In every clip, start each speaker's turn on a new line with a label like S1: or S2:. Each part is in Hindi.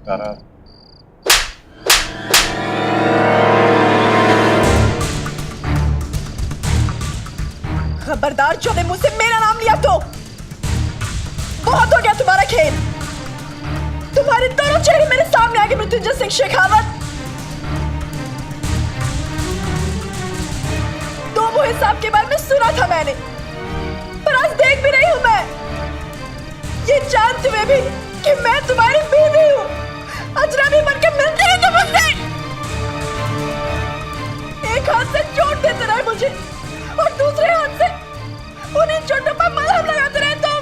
S1: तारा,
S2: खबरदार जो ने मुझसे मेरा नाम लिया तो बहुत हो गया तुम्हारा खेल। तुम्हारे दोनों चेहरे मेरे सामने आगे मृत्युंजय सिंह शेखावत। दो मुहे साहब के बारे में सुना था मैंने, पर आज देख भी रही हूं मैं, ये जानते हुए भी कि मैं तुम्हारी बीवी हूं। अजनबी बनकर मिलते हैं तुम मुझसे, एक हाथ से चोट देते रहे मुझे और दूसरे हाथ से उन्हीं चोटों पर मलहम लगाते रहे तुम।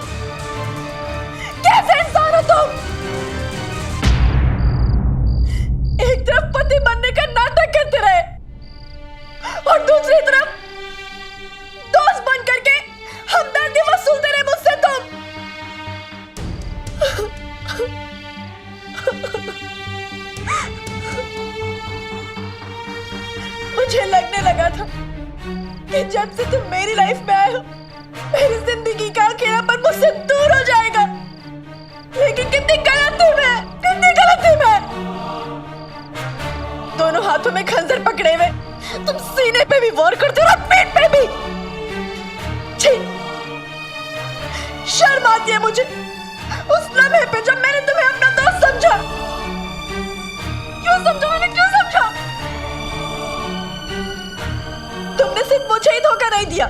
S2: कैसे इंसान हो तुम? एक तरफ पति बनने का नाटक करते रहे और दूसरी तरफ दोस्त बन करके हमदर्दी वसूलते रहे मुझसे तुम। मुझे लगने लगा था कि जब से तुम मेरी लाइफ में आए हो मेरी जिंदगी का अकेलापन मुझसे दूर हो जाएगा, लेकिन कितनी गलत थी मैं, कितनी गलत थी मैं। दोनों हाथों में खंजर पकड़े हुए तुम सीने पे भी वार करते हो और पेट पे भी। छी, शर्म आती है मुझे उस लम्हे पे जब मैंने तुम्हें अपना दोस्त समझा। क्यों समझा मैंने, क्यों समझा? तुमने सिर्फ मुझे ही धोखा नहीं दिया,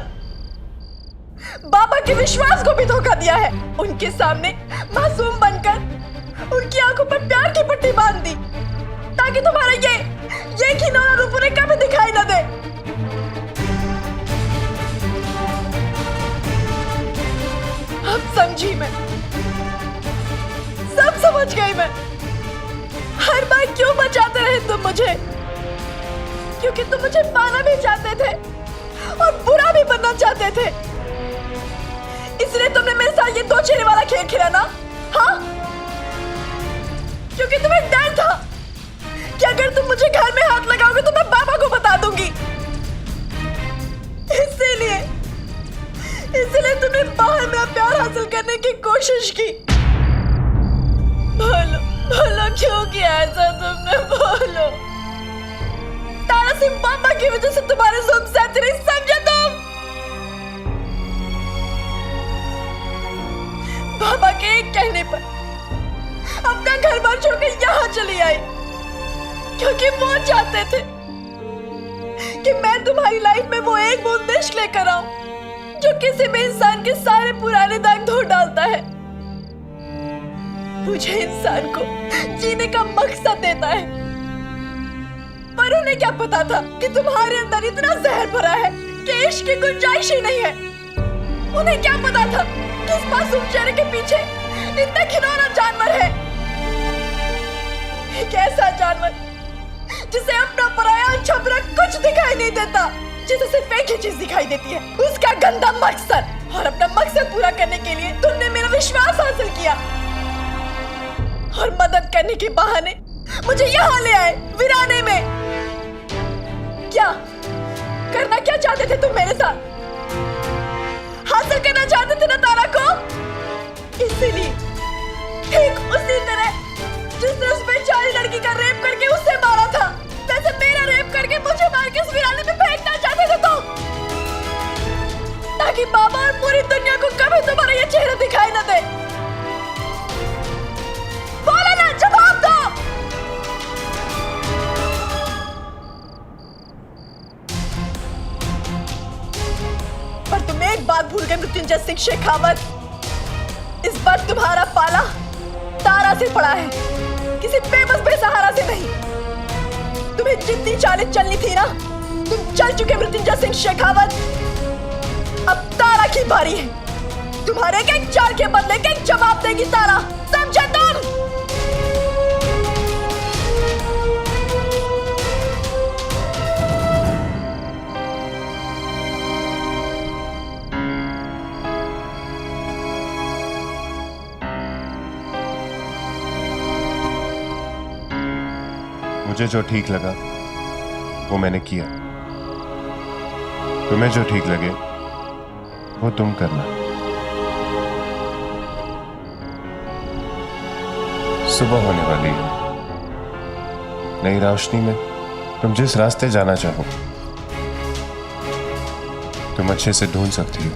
S2: बाबा के विश्वास को भी धोखा दिया है। उनके सामने मासूम बनकर उनकी आंखों पर प्यार की पट्टी बांध दी ताकि तुम्हारा ये घिनौना रूप उन्हें कभी दिखाई न दे। अब समझी मैं, सब समझ गई मैं। हर बार क्यों बचाते रहे तुम मुझे? क्योंकि तुम मुझे पाना भी चाहते थे और बुरा भी बनना चाहते थे, इसलिए तुमने मेरे साथ ये दो चेहरे वाला खेल खेला ना? हाँ, क्योंकि तुम्हें डर था कि अगर तुम मुझे घर में हाथ लगाओगे तो मैं बाबा को बता दूंगी। इसीलिए तुमने बाहर मेरा प्यार हासिल करने की कोशिश की। बोलो बोलो, क्यों किया ऐसा तुमने? बोलो। तारा सिंह बाबा की वजह से तुम्हारे जुल्म सहते नहीं, समझे तुम? बाबा के एक कहने पर अपना घर बार छोड़कर यहाँ चली आई, क्योंकि वो चाहते थे कि मैं तुम्हारी लाइफ में वो एक बूंद इश्क लेकर आऊं जो किसी भी इंसान के सारे पुराने दाग धो डालता है। मुझे इंसान को जीने का मकसद देता है, पर उन्हें क्या पता था कि तुम्हारे अंदर इतना जहर भरा है कि इश्क की गुंजाइश ही नहीं है। उन्हें क्या पता था कि इस मासूम चेहरे के पीछे इतना घिनौना जानवर है, एक ऐसा जानवर जिसे अपना पराया अच्छा बुरा कुछ दिखाई नहीं देता, जिसे सिर्फ एक ही चीज दिखाई देती है, उसका गंदा मकसद। और अपना मकसद पूरा करने के लिए तुमने मेरा विश्वास हासिल किया और मदद करने के बहाने मुझे यहाँ ले आए वीराने में। क्या करना क्या चाहते थे तुम मेरे साथ? हासिल करना चाहते थे ना तारा को? इसीलिए ठीक उसी तरह जिसने उस बेचारी लड़की का रेप करके उससे मारा था, वैसे मेरा रेप करके मुझे मार के उस वीराने में फेंकना चाहते थे तुम, ताकि बाबा और पूरी दुनिया को कभी तुम्हारा ये चेहरा दिखाई न दे। बोलो ना, जवाब दो। पर तुम एक बात भूल गए मृत्युंजय सिंह शेखावत, इस बार तुम्हारा पाला तारा से पड़ा है, किसी बेबस बेसहारा से नहीं। तुम्हें जितनी चालें चलनी थी ना, तुम चल चुके मृत्युंजय सिंह शेखावत। अब तारा की बारी है, तुम्हारे एक चाल के बदले एक जवाब देगी तारा, समझे तुम?
S1: मुझे जो ठीक लगा वो मैंने किया, तुम्हें जो ठीक लगे वो तुम करना। सुबह होने वाली है, नई रोशनी में तुम जिस रास्ते जाना चाहो तुम अच्छे से ढूंढ सकती हो।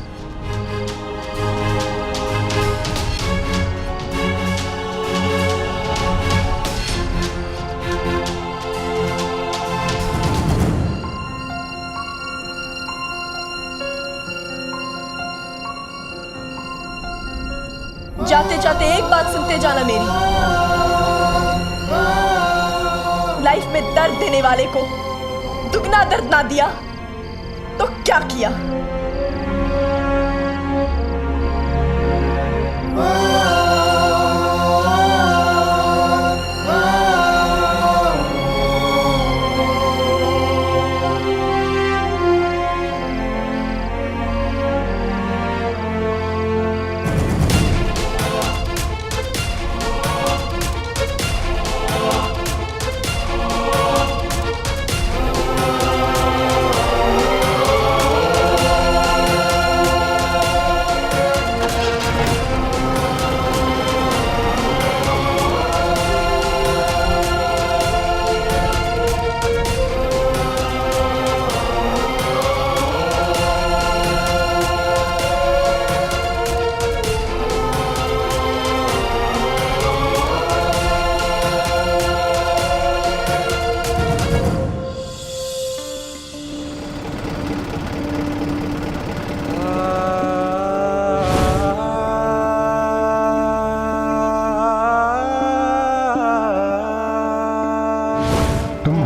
S2: जाते जाते एक बात सुनते जाना मेरी, लाइफ में दर्द देने वाले को दुगना दर्द ना दिया तो क्या किया।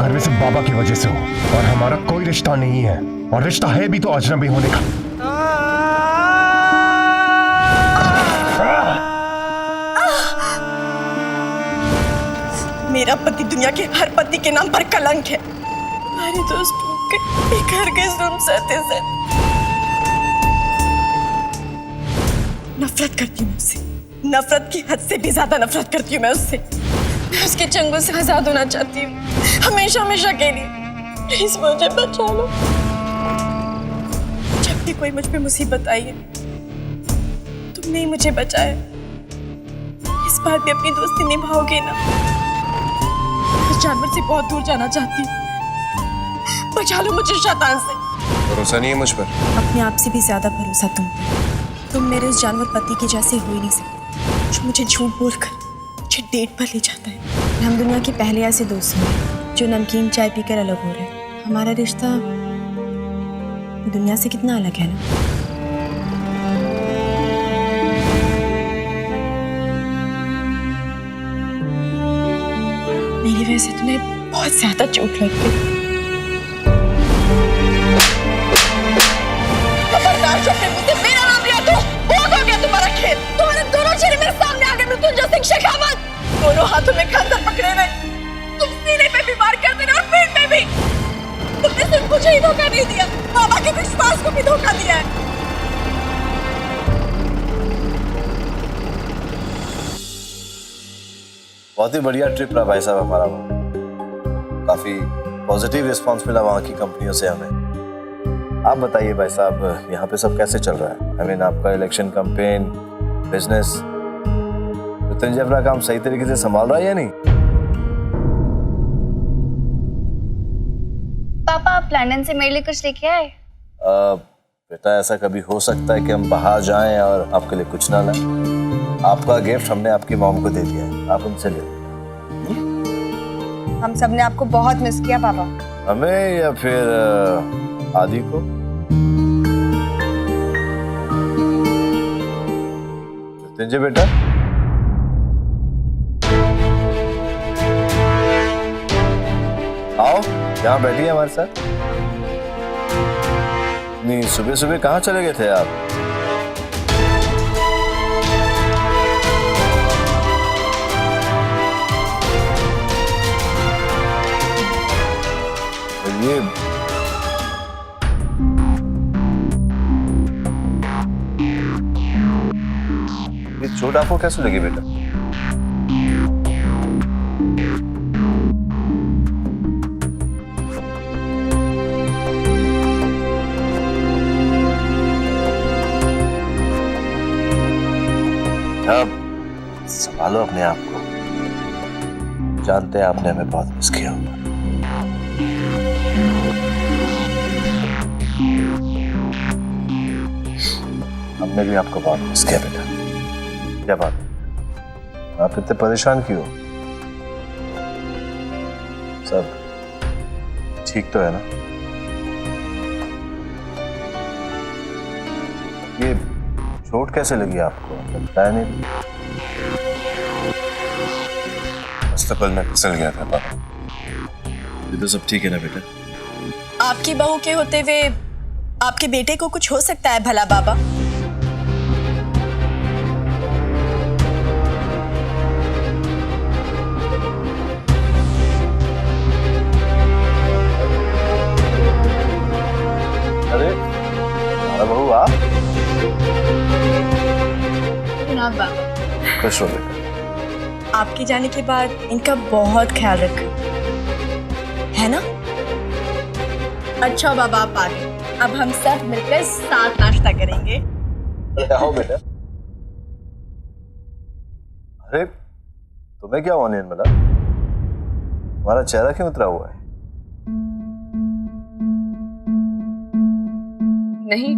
S1: घर में सिर्फ बाबा की वजह से हो और हमारा कोई रिश्ता नहीं है, और रिश्ता है भी तो अजनबी होने का।
S2: मेरा पति दुनिया के हर पति के नाम पर कलंक है। हमारे दोस्त घर के जुल्म सहते से नफरत करती हूँ उससे, नफरत की हद से भी ज्यादा नफरत करती हूँ मैं उससे। मैं उसके चंगुल से आजाद होना चाहती हूँ, हमेशा हमेशा के लिए। प्लीज मुझे बचा लो। जब भी कोई मुझ पे मुसीबत आई है तुमने ही मुझे बचाया। इस बार भी अपनी दोस्ती निभाओगे ना? इस जानवर से बहुत दूर जाना चाहती हूँ, बचा लो मुझे शैतान से।
S1: भरोसा नहीं है मुझ पर?
S2: अपने आप से भी ज्यादा भरोसा तुम पर। तुम मेरे उस जानवर पति के जैसे हो ही नहीं सकते जो मुझे झूठ बोलकर मुझे डेट पर ले जाता है। हम दुनिया के पहले ऐसे दोस्त हैं जो नमकीन चाय पीकर अलग हो रहे हैं। हमारा रिश्ता दुनिया से कितना अलग है ना। मेरी वजह से तुम्हें बहुत ज्यादा चोट लग गई। खबरदार, जो मुझे मेरा नाम लिया तो बहुत हो गया तुम्हारा खेल। तुम्हारे दोनों चेहरे मेरे सामने आ गए। मृत्युंजय सिंह शेखावत दोनों हाथों में खंजर पकड़े हुए, तुम सीने पे भी वार करते रहे और पेट में भी। तुमने सिर्फ मुझे ही धोखा नहीं दिया, बाबा के विश्वास को भी धोखा दिया है।
S3: बहुत ही बढ़िया ट्रिप रहा भाई साहब हमारा। काफी पॉजिटिव रिस्पांस मिला वहाँ की कंपनियों से हमें। आप बताइए भाई साहब, यहाँ पे सब कैसे चल रहा है? आई मीन आपका इलेक्शन कैंपेन, बिजनेस, मृत्युंजय अपना काम सही तरीके से संभाल रहा है या नहीं?
S4: पापा, आप लंदन से मेरे लिए कुछ लेके आए?
S3: बेटा, ऐसा कभी हो सकता है कि हम बाहर जाएं और आपके लिए कुछ ना लाएं? आपका गिफ्ट हमने आपकी मॉम को दे दिया है, आप उनसे ले लीजिए।
S4: हम सब ने आपको बहुत मिस किया पापा।
S3: हमें या फिर आदि को? मृत्युंजय बेटा, आओ यहाँ बैठिए हमारे साथ। नहीं, सुबह सुबह कहाँ चले गए थे आप? ये चोट आपको कैसे लगी बेटा? अब संभालो अपने आप को। जानते हैं आपने हमें बहुत मिस किया होगा। हमने भी आपको बहुत मिस किया बेटा। क्या बात है, आप इतने परेशान क्यों? सब ठीक तो है ना? ये चोट कैसे लगी आपको, बताया नहीं? मुस्तकबिल में फिसल गया था पापा। ये तो सब ठीक है ना बेटा?
S2: आपकी बहू के होते हुए आपके बेटे को कुछ हो सकता है भला बाबा?
S3: अरे हमारा बहू आप?
S2: जनाब बाबा,
S3: खुश हो बेटा।
S2: आपके जाने के बाद इनका बहुत ख्याल रखा है ना? अच्छा बाबा, आप आ गए। अब हम सब मिलकर साथ नाश्ता करेंगे।
S3: अरे आओ बेटा। अरे तुम्हें क्या ऑनियन मिला? तुम्हारा चेहरा क्यों उतरा हुआ है?
S5: नहीं,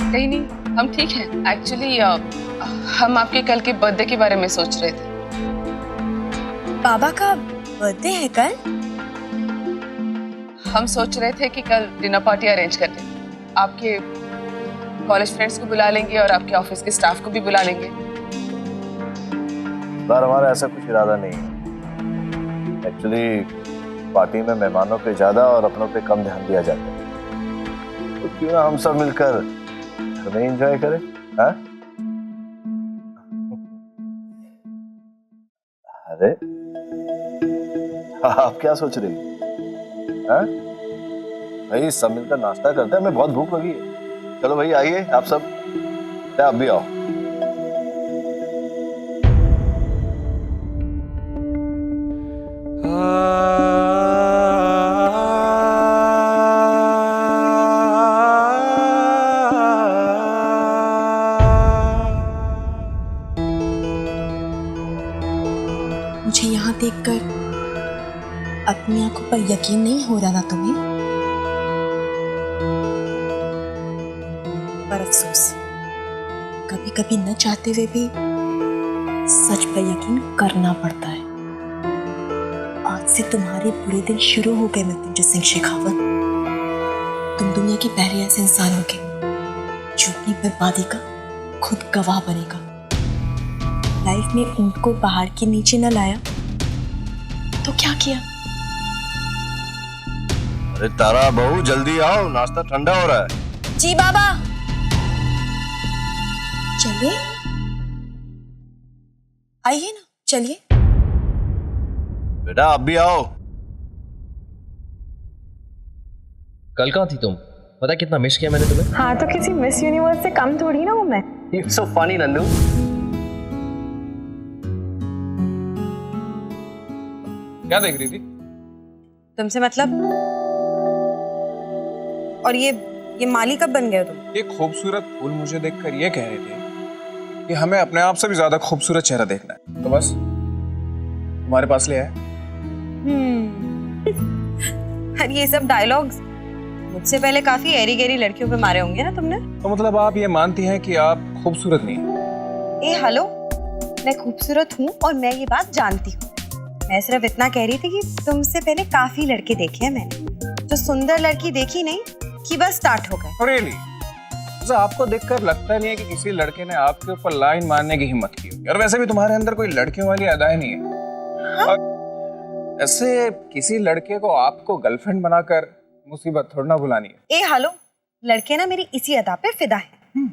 S5: कहीं नहीं, हम ठीक हैं। एक्चुअली हम आपके कल के बर्थडे के बारे में सोच रहे थे।
S2: बाबा का बर्थडे है कल?
S5: हम सोच रहे थे कि कल डिनर पार्टी अरेंज कर लें। आपके कॉलेज फ्रेंड्स को बुला लेंगे और आपके ऑफिस के स्टाफ को भी बुला लेंगे।
S3: पर हमारा ऐसा कुछ इरादा नहीं है। एक्चुअली पार्टी में मेहमानों पे ज्यादा और अपनों पे कम ध्यान दिया जाता है, तो क्यों ना हम सब मिलकर घर में एंजॉय करें? हाँ? अरे आप क्या सोच रही हैं? हाँ? भाई सब मिलकर नाश्ता करते हैं, हमें बहुत भूख लगी है। चलो भाई आइए आप सब, आप भी आओ।
S2: मुझे यहाँ देखकर अपनी आंखों पर यकीन नहीं हो रहा ना तुम्हें? पर अफसोस, कभी कभी न चाहते हुए भी सच पर यकीन करना पड़ता है। आज से तुम्हारे बुरे दिन शुरू हो गए मृत्युंजय सिंह शेखावत। तुम दुनिया के पहले ऐसे इंसान होगे जो अपनी बर्बादी का खुद गवाह बनेगा। लाइफ में ऊंट को पहाड़ के नीचे न लाया तो क्या किया?
S3: अरे तारा बहू जल्दी आओ, नाश्ता ठंडा हो रहा है।
S2: जी बाबा। चलिए, आइए ना, चलिए।
S3: बेटा आप भी आओ।
S6: कल कहाँ थी तुम? पता कितना मिस किया मैंने तुम्हें।
S7: हाँ तो किसी मिस यूनिवर्स से कम थोड़ी ना हूँ मैं।
S6: You're so funny, Nandu.
S8: क्या देख रही थी?
S7: तुमसे मतलब? और ये माली कब बन गए तुम?
S8: ये खूबसूरत फूल मुझे देखकर ये कह रहे थे कि हमें अपने आप से भी ज्यादा खूबसूरत चेहरा देखना है, तो बस तुम्हारे पास ले आए।
S7: अरे ये सब डायलॉग्स मुझसे पहले काफी एरी गेरी लड़कियों पे मारे होंगे ना तुमने?
S8: तो मतलब आप ये मानती हैं कि आप खूबसूरत नहीं हैं?
S7: ए हेलो, मैं खूबसूरत हूँ और मैं ये बात जानती हूँ। मैं सिर्फ इतना कह रही थी कि तुमसे पहले काफी लड़के देखे हैं मैंने, जो सुंदर लड़की देखी नहीं कि बस स्टार्ट हो गए।
S8: रियली? तो आपको देखकर लगता नहीं है कि किसी लड़के ने आपके ऊपर लाइन मारने की हिम्मत की होगी? और वैसे भी तुम्हारे अंदर कोई लड़कियों वाली अदाएं नहीं है। हाँ? ऐसे किसी लड़के को आपको गर्लफ्रेंड बनाकर मुसीबत थोड़ा ना बुलानी है।
S7: ए हेलो, लड़के ना मेरी इसी अदा पे फिदा है।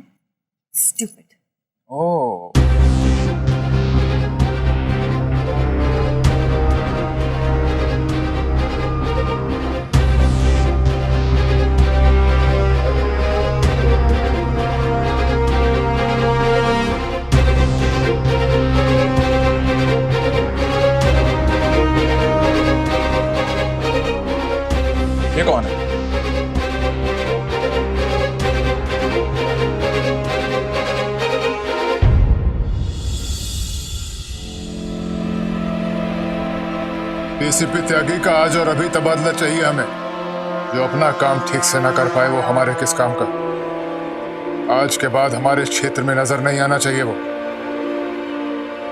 S7: स्टूपिड।
S8: ओह, ये कौन है?
S9: डीसीपी त्यागी का आज और अभी तबादला चाहिए हमें। जो अपना काम ठीक से ना कर पाए वो हमारे किस काम का। आज के बाद हमारे क्षेत्र में नजर नहीं आना चाहिए वो।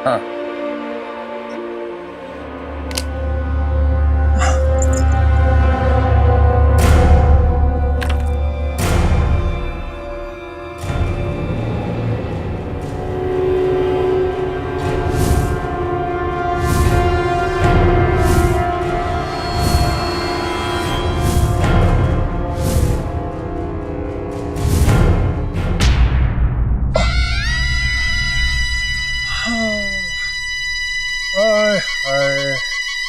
S9: हाँ। हाय हाय,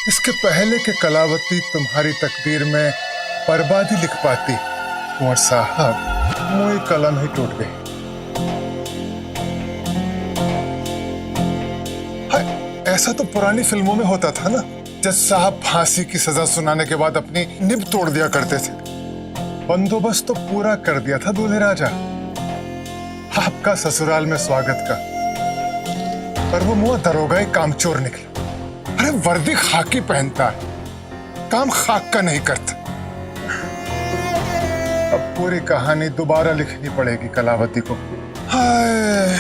S9: इसके पहले के कलावती तुम्हारी तकदीर में बर्बादी लिख पाती, कुंवर साहब मोई कलम ही टूट गई। हाय, ऐसा तो पुरानी फिल्मों में होता था ना, जज साहब फांसी की सजा सुनाने के बाद अपनी निब तोड़ दिया करते थे। बंदोबस्त तो पूरा कर दिया था दूल्हे राजा, आपका ससुराल में स्वागत का, पर वो मुआ दरोगा ही कामचोर निकला। अरे वर्दी खाकी पहनता है, काम खाक का नहीं करता। अब पूरी कहानी दोबारा लिखनी पड़ेगी कलावती को। हाय,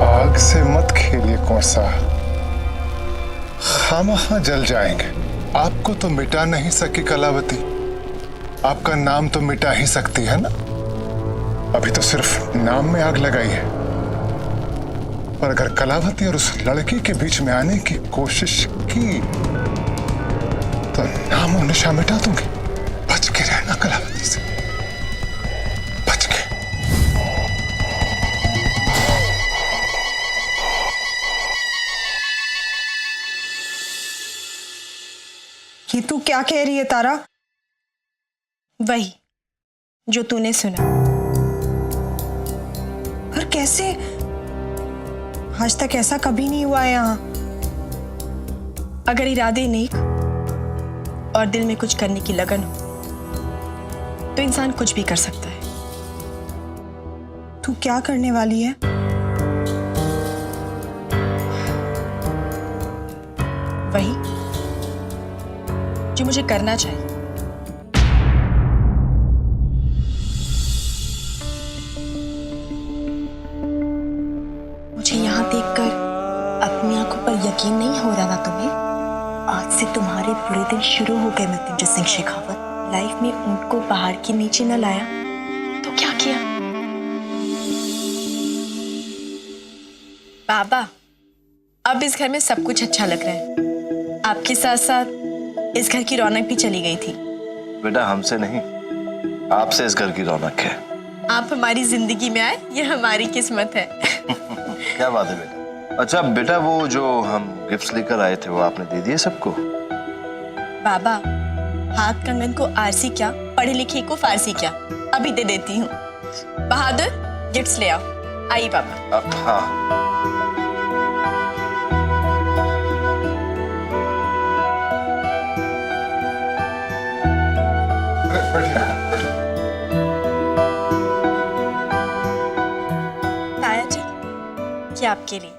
S9: आग से मत खेलिए कुंवर साहब, खामखा जल जाएंगे। आपको तो मिटा नहीं सकी कलावती, आपका नाम तो मिटा ही सकती है ना। अभी तो सिर्फ नाम में आग लगाई है, पर अगर कलावती और उस लड़की के बीच में आने की कोशिश की तो नाम और निशा मिटा दूंगी। बच के रहना कलावती से, बच के।
S7: ये तू क्या कह रही है तारा?
S2: वही जो तूने सुना।
S7: पर कैसे? आज तक ऐसा कभी नहीं हुआ है यहाँ।
S2: अगर इरादे नेक और दिल में कुछ करने की लगन हो तो इंसान कुछ भी कर सकता है।
S7: तू क्या करने वाली है?
S2: वही जो मुझे करना चाहिए। मुझे यहाँ देखकर अपनी आंखों पर यकीन नहीं हो रहा था तुम्हें? आज से तुम्हारे बुरे दिन शुरू हो गए। मृत्युंजय सिंह शेखावत, लाइफ में ऊंट को पहाड़ के नीचे न लाया तो क्या किया? बाबा, अब इस घर में सब कुछ अच्छा लग रहा है। आपके साथ साथ इस घर की रौनक भी चली गई थी।
S3: बेटा हमसे नहीं, आपसे इस घर की रौनक है।
S2: आप हमारी जिंदगी में आए, ये हमारी किस्मत है।
S3: क्या बात है बेटा। अच्छा बेटा, वो जो हम गिफ्ट्स लेकर आए थे वो आपने दे दिए सबको?
S2: बाबा, हाथ कंगन को आरसी क्या, पढ़े लिखे को फारसी क्या, अभी दे देती हूँ। बहादुर, गिफ्ट्स ले आओ। आइए पापा।
S3: हाँ।
S2: ताया जी, ये आपके लिए।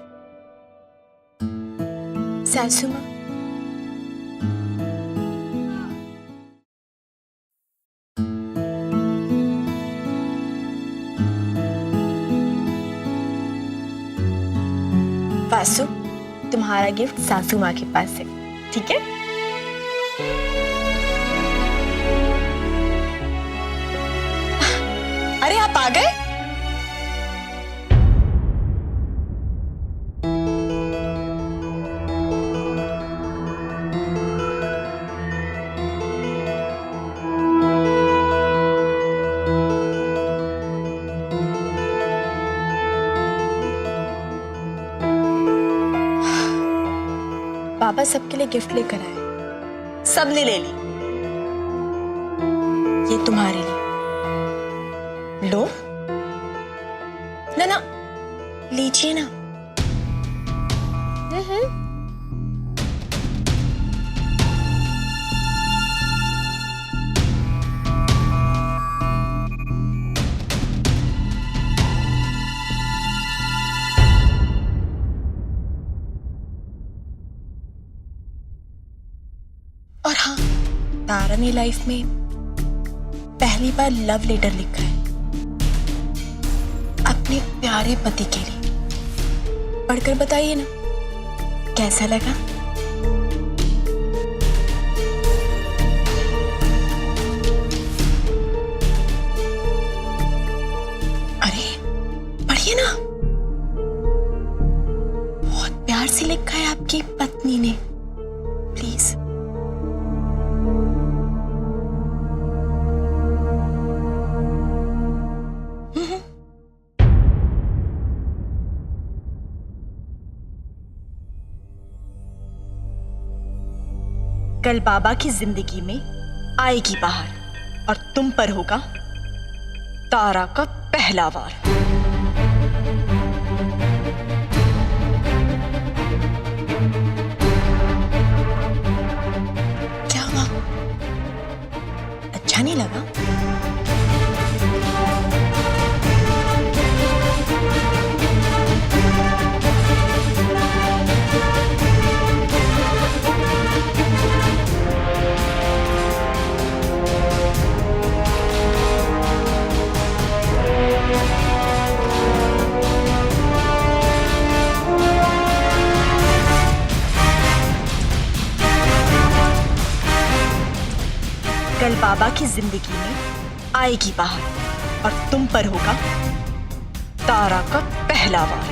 S2: सासू माँ, वासु, तुम्हारा गिफ्ट सासू माँ के पास है, ठीक है? अरे आप आ गए? बाबा सबके लिए गिफ्ट लेकर आए, सबने ले ली। ये तुम्हारे लिए, लो ना ना, लीजिए ना। ने लाइफ में पहली बार लव लेटर लिखा है अपने प्यारे पति के लिए। पढ़कर बताइए ना कैसा लगा। अरे पढ़िए ना, बहुत प्यार से लिखा है आपकी पत्नी ने। प्लीज। कल बाबा की जिंदगी में आएगी बाहर और तुम पर होगा तारा का पहला वार। क्या हुआ? अच्छा नहीं लगा? कल बाबा की जिंदगी में आएगी बाहर और तुम पर होगा तारा का पहला वार।